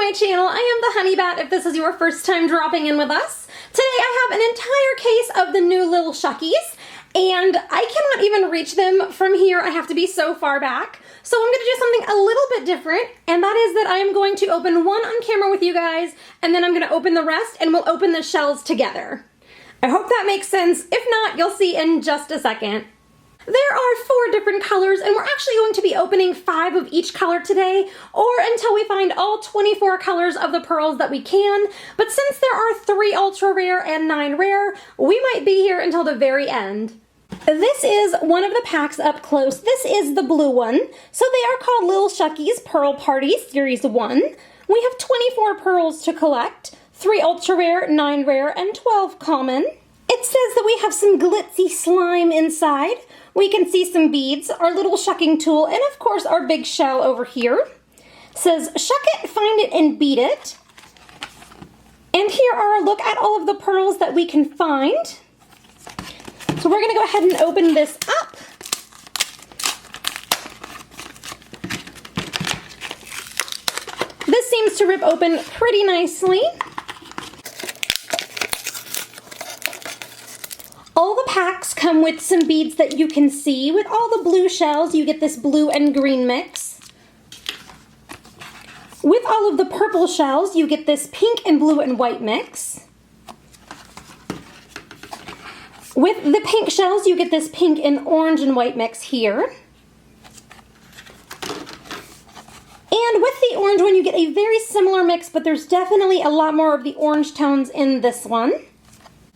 my channel. I am the Honey Bat if this is your first time dropping in with us. Today I have an entire case of the new Lil Shuckies, and I cannot even reach them from here. I have to be so far back. So I'm going to do something a little bit different, and that is that I am going to open one on camera with you guys, and then I'm going to open the rest, and we'll open the shells together. I hope that makes sense. If not, you'll see in just a second. There are 4 different colors, and we're actually going to be opening 5 of each color today, or until we find all 24 colors of the pearls that we can. But since there are 3 ultra rare and 9 rare, we might be here until the very end. This is one of the packs up close. This is the blue one. So they are called Lil Shuckies Pearl Party Series 1. We have 24 pearls to collect, 3 ultra rare, 9 rare, and 12 common. It says that we have some glitzy slime inside. We can see some beads, our little shucking tool, and of course our big shell over here. It says, shuck it, find it, and beat it. And here are a look at all of the pearls that we can find. So we're going to go ahead and open this up. This seems to rip open pretty nicely. All the packs come with some beads that you can see. With all the blue shells, you get this blue and green mix. With all of the purple shells, you get this pink and blue and white mix. With the pink shells, you get this pink and orange and white mix here. And with the orange one, you get a very similar mix, but there's definitely a lot more of the orange tones in this one.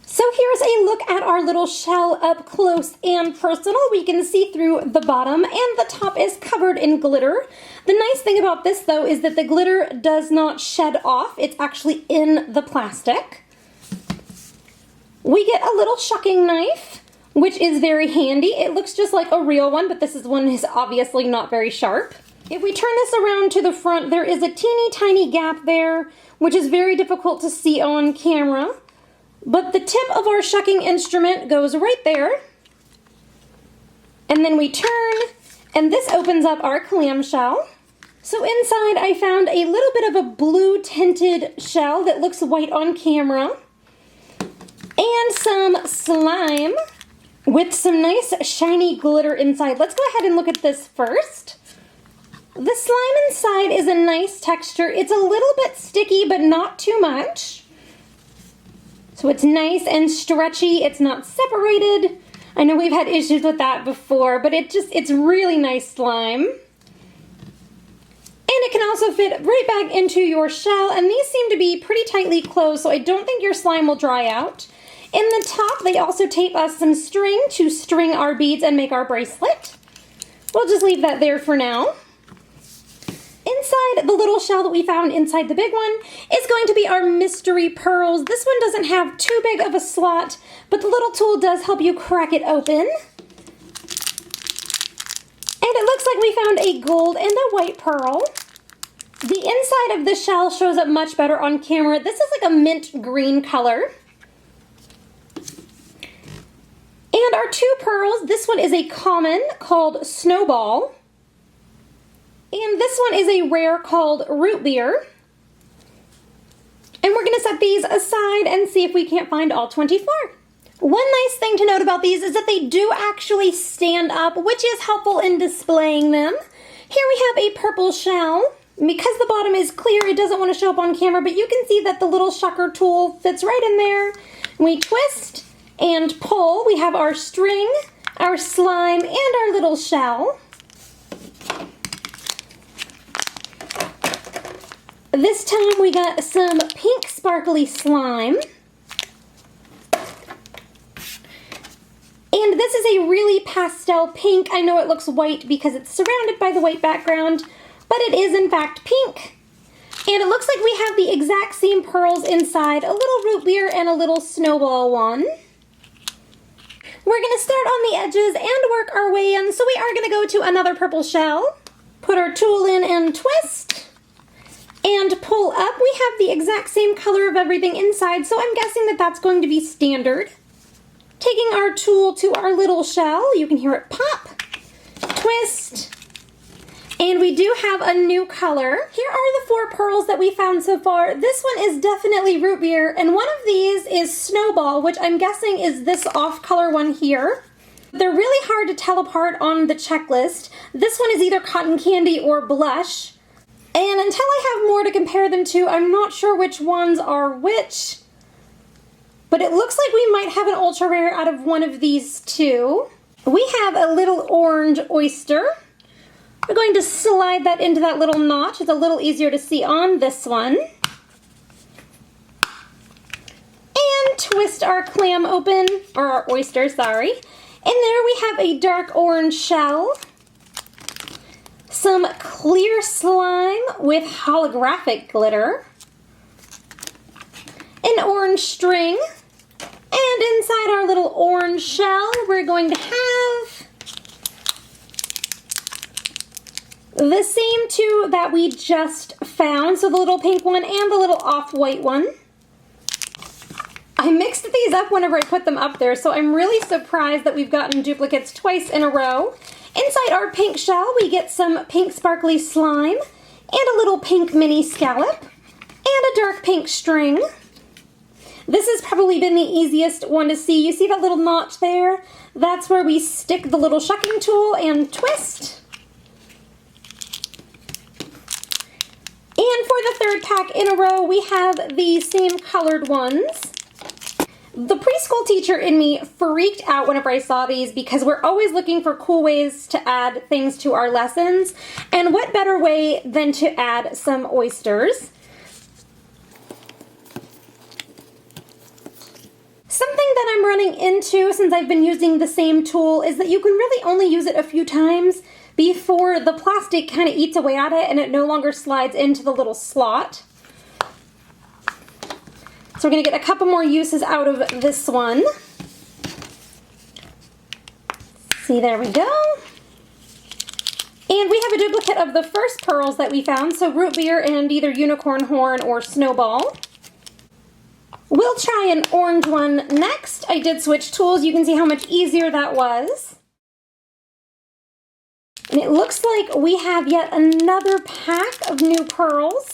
So here's a look at our little shell up close and personal. We can see through the bottom, and the top is covered in glitter. The nice thing about this, though, is that the glitter does not shed off. It's actually in the plastic. We get a little shucking knife, which is very handy. It looks just like a real one, but this one is obviously not very sharp. If we turn this around to the front, there is a teeny tiny gap there, which is very difficult to see on camera. But the tip of our shucking instrument goes right there. And then we turn, and this opens up our clamshell. So inside I found a little bit of a blue tinted shell that looks white on camera. And some slime with some nice shiny glitter inside. Let's go ahead and look at this first. The slime inside is a nice texture. It's a little bit sticky, but not too much. So it's nice and stretchy. It's not separated. I know we've had issues with that before, but it's really nice slime. And it can also fit right back into your shell, and these seem to be pretty tightly closed, so I don't think your slime will dry out. In the top, they also tape us some string to string our beads and make our bracelet. We'll just leave that there for now. Inside the little shell that we found inside the big one is going to be our mystery pearls. This one doesn't have too big of a slot, but the little tool does help you crack it open. And it looks like we found a gold and a white pearl. The inside of the shell shows up much better on camera. This is like a mint green color. And our 2 pearls, this one is a common called Snowball. And this one is a rare called Root Beer. And we're going to set these aside and see if we can't find all 24. One nice thing to note about these is that they do actually stand up, which is helpful in displaying them. Here we have a purple shell. Because the bottom is clear, it doesn't want to show up on camera, but you can see that the little shucker tool fits right in there. We twist and pull. We have our string, our slime, and our little shell. This time we got some pink sparkly slime. And this is a really pastel pink. I know it looks white because it's surrounded by the white background, but it is in fact pink. And it looks like we have the exact same pearls inside, a little root beer and a little snowball one. We're going to start on the edges and work our way in, so we are going to go to another purple shell, put our tool in and twist. And pull up. We have the exact same color of everything inside, so I'm guessing that that's going to be standard. Taking our tool to our little shell, you can hear it pop, twist, And we do have a new color. Here are the 4 pearls that we found so far. This one is definitely root beer, and one of these is snowball, which I'm guessing is this off-color one here. They're really hard to tell apart on the checklist. This one is either cotton candy or blush. And until I have more to compare them to, I'm not sure which ones are which. But it looks like we might have an ultra rare out of one of these two. We have a little orange oyster. We're going to slide that into that little notch. It's a little easier to see on this one. And twist our clam open, or our oyster, sorry. And there we have a dark orange shell. Some clear slime with holographic glitter. An orange string. And inside our little orange shell, we're going to have the same 2 that we just found, so the little pink one and the little off-white one. I mixed these up whenever I put them up there, so I'm really surprised that we've gotten duplicates twice in a row. Inside our pink shell, we get some pink sparkly slime, and a little pink mini scallop, and a dark pink string. This has probably been the easiest one to see. You see that little notch there? That's where we stick the little shucking tool and twist. And for the 3rd pack in a row, we have the same colored ones. The preschool teacher in me freaked out whenever I saw these because we're always looking for cool ways to add things to our lessons. And what better way than to add some oysters? Something that I'm running into since I've been using the same tool is that you can really only use it a few times before the plastic kind of eats away at it and it no longer slides into the little slot. So we're going to get a couple more uses out of this one. See, there we go. And we have a duplicate of the first pearls that we found, so root beer and either unicorn horn or snowball. We'll try an orange one next. I did switch tools. You can see how much easier that was. And it looks like we have yet another pack of new pearls.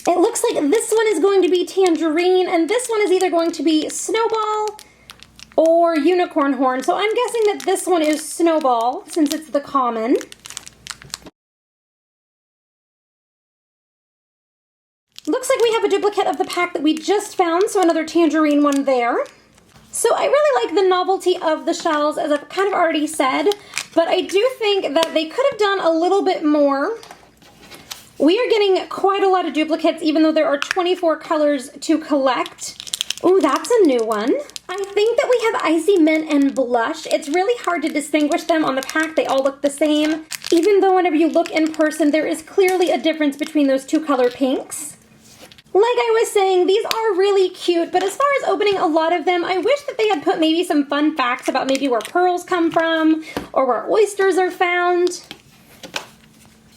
It looks like this one is going to be tangerine, and this one is either going to be snowball or unicorn horn. So I'm guessing that this one is snowball, since it's the common. Looks like we have a duplicate of the pack that we just found, so another tangerine one there. So I really like the novelty of the shells, as I've kind of already said, but I do think that they could have done a little bit more. We are getting quite a lot of duplicates, even though there are 24 colors to collect. Ooh, that's a new one. I think that we have Icy Mint and Blush. It's really hard to distinguish them on the pack. They all look the same, even though whenever you look in person, there is clearly a difference between those 2 color pinks. Like I was saying, these are really cute, but as far as opening a lot of them, I wish that they had put maybe some fun facts about maybe where pearls come from or where oysters are found.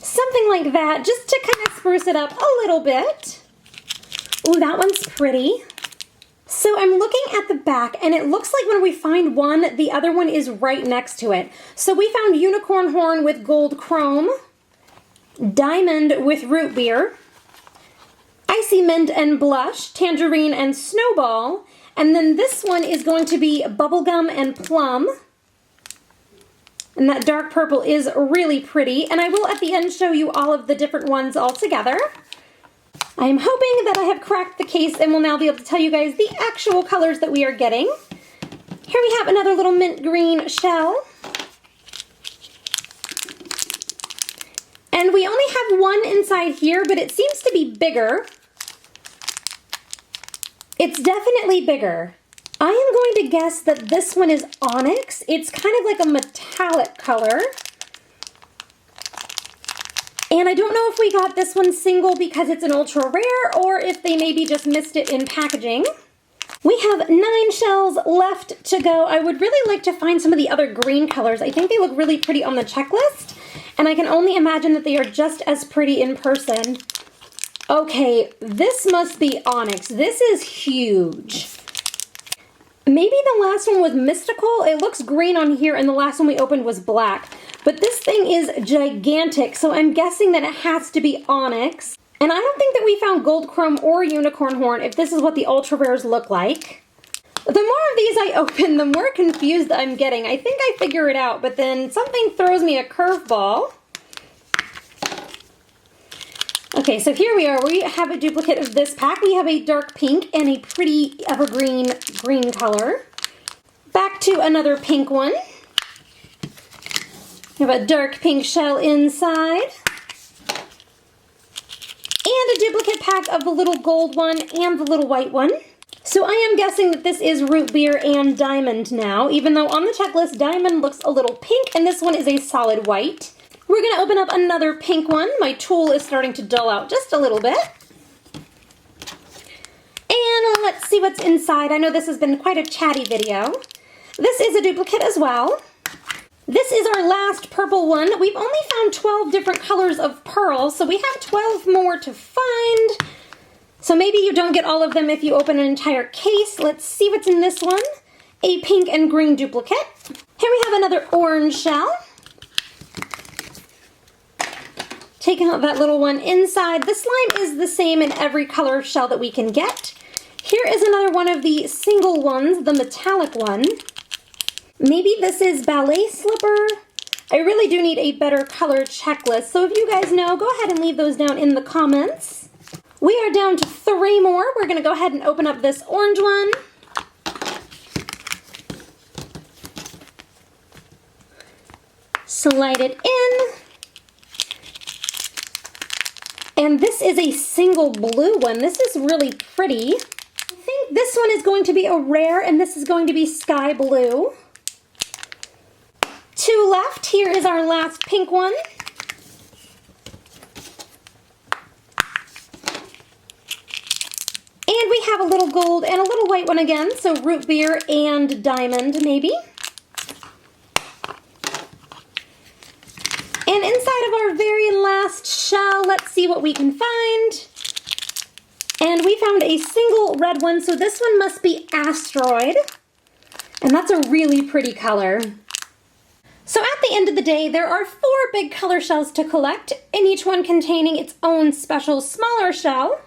Something like that, just to kind of spruce it up a little bit. Ooh, that one's pretty. So I'm looking at the back, and it looks like when we find one, the other one is right next to it. So we found unicorn horn with gold chrome, diamond with root beer, Icy Mint and Blush, Tangerine and Snowball, and then this one is going to be Bubblegum and Plum. And that dark purple is really pretty, and I will at the end show you all of the different ones all together. I am hoping that I have cracked the case and will now be able to tell you guys the actual colors that we are getting. Here we have another little mint green shell. And we only have one inside here, but it seems to be bigger. It's definitely bigger. I am going to guess that this one is onyx. It's kind of like a metallic color. And I don't know if we got this one single because it's an ultra rare or if they maybe just missed it in packaging. We have 9 shells left to go. I would really like to find some of the other green colors. I think they look really pretty on the checklist, and I can only imagine that they are just as pretty in person. Okay, this must be onyx. This is huge. Maybe the last one was mystical. It looks green on here, and the last one we opened was black. But this thing is gigantic, so I'm guessing that it has to be onyx. And I don't think that we found gold chrome or unicorn horn if this is what the ultra rares look like. The more of these I open, the more confused I'm getting. I think I figure it out, but then something throws me a curveball. Okay, so here we are. We have a duplicate of this pack. We have a dark pink and a pretty evergreen green color. Back to another pink one. We have a dark pink shell inside. And a duplicate pack of the little gold one and the little white one. So I am guessing that this is root beer and diamond now, even though on the checklist diamond looks a little pink and this one is a solid white. We're going to open up another pink one. My tool is starting to dull out just a little bit. And let's see what's inside. I know this has been quite a chatty video. This is a duplicate as well. This is our last purple one. We've only found 12 different colors of pearls, so we have 12 more to find. So maybe you don't get all of them if you open an entire case. Let's see what's in this one. A pink and green duplicate. Here we have another orange shell. Taking out that little one inside. The slime is the same in every color shell that we can get. Here is another one of the single ones, the metallic one. Maybe this is ballet slipper. I really do need a better color checklist, so if you guys know, go ahead and leave those down in the comments. We are down to 3 more. We're going to go ahead and open up this orange one. Slide it in. And this is a single blue one. This is really pretty. I think this one is going to be a rare, and this is going to be sky blue. 2 left. Here is our last pink one. And we have a little gold and a little white one again, so root beer and diamond maybe. And inside of our very last shell, let's see what we can find. And we found a single red one, so this one must be Asteroid. And that's a really pretty color. So at the end of the day, there are 4 big color shells to collect, and each one containing its own special smaller shell.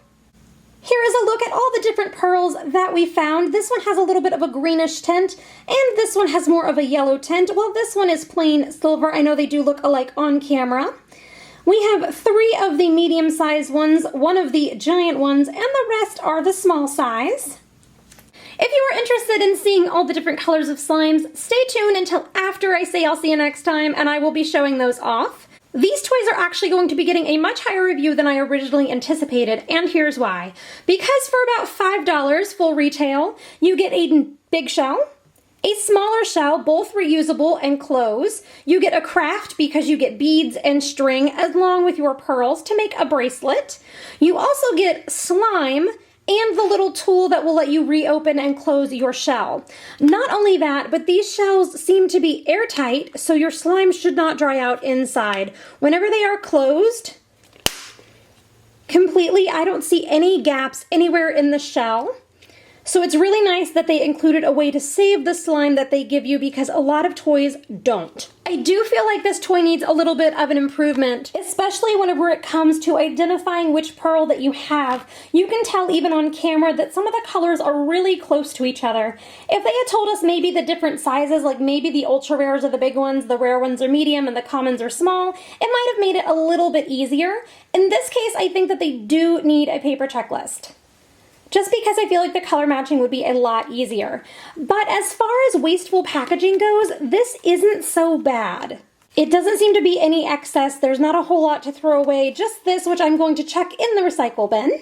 Here is a look at all the different pearls that we found. This one has a little bit of a greenish tint, and this one has more of a yellow tint. Well, this one is plain silver. I know they do look alike on camera. We have 3 of the medium-sized ones, 1 of the giant ones, and the rest are the small size. If you are interested in seeing all the different colors of slimes, stay tuned until after I say I'll see you next time, and I will be showing those off. These toys are actually going to be getting a much higher review than I originally anticipated, and here's why. Because for about $5 full retail, you get a big shell, a smaller shell, both reusable and close. You get a craft because you get beads and string along with your pearls to make a bracelet. You also get slime and the little tool that will let you reopen and close your shell. Not only that, but these shells seem to be airtight, so your slime should not dry out inside. Whenever they are closed completely, I don't see any gaps anywhere in the shell. So it's really nice that they included a way to save the slime that they give you, because a lot of toys don't. I do feel like this toy needs a little bit of an improvement, especially whenever it comes to identifying which pearl that you have. You can tell even on camera that some of the colors are really close to each other. If they had told us maybe the different sizes, like maybe the ultra rares are the big ones, the rare ones are medium, and the commons are small, it might have made it a little bit easier. In this case, I think that they do need a paper checklist, just because I feel like the color matching would be a lot easier. But as far as wasteful packaging goes, this isn't so bad. It doesn't seem to be any excess. There's not a whole lot to throw away, just this, which I'm going to chuck in the recycle bin.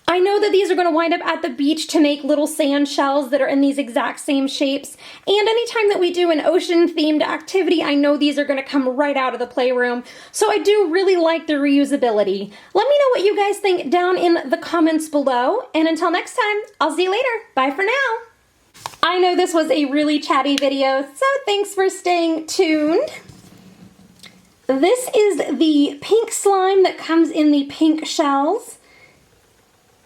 I know that these are going to wind up at the beach to make little sand shells that are in these exact same shapes. And anytime that we do an ocean-themed activity, I know these are going to come right out of the playroom. So I do really like the reusability. Let me know what you guys think down in the comments below. And until next time, I'll see you later. Bye for now. I know this was a really chatty video, so thanks for staying tuned. This is the pink slime that comes in the pink shells.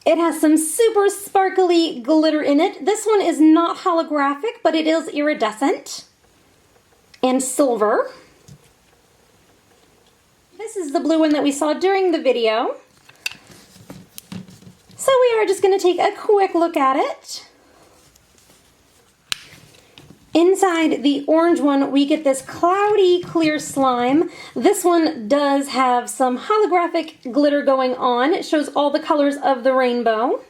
It has some super sparkly glitter in it. This one is not holographic, but it is iridescent and silver. This is the blue one that we saw during the video. So we are just going to take a quick look at it. Inside the orange one, we get this cloudy clear slime. This one does have some holographic glitter going on. It shows all the colors of the rainbow.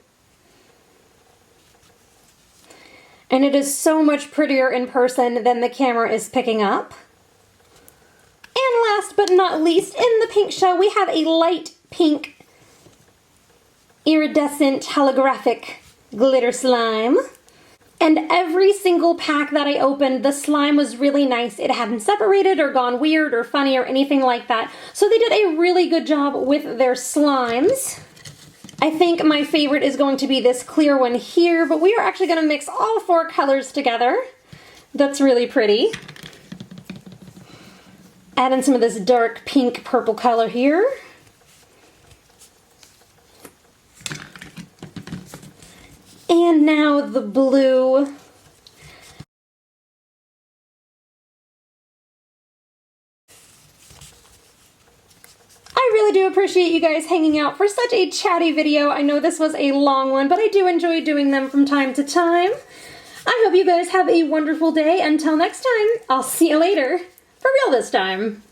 And it is so much prettier in person than the camera is picking up. And last but not least, in the pink shell, we have a light pink iridescent holographic glitter slime. And every single pack that I opened, the slime was really nice. It hadn't separated or gone weird or funny or anything like that. So they did a really good job with their slimes. I think my favorite is going to be this clear one here, but we are actually going to mix all 4 colors together. That's really pretty. Add in some of this dark pink purple color here. And now the blue. I really do appreciate you guys hanging out for such a chatty video. I know this was a long one, but I do enjoy doing them from time to time. I hope you guys have a wonderful day. Until next time, I'll see you later. For real this time.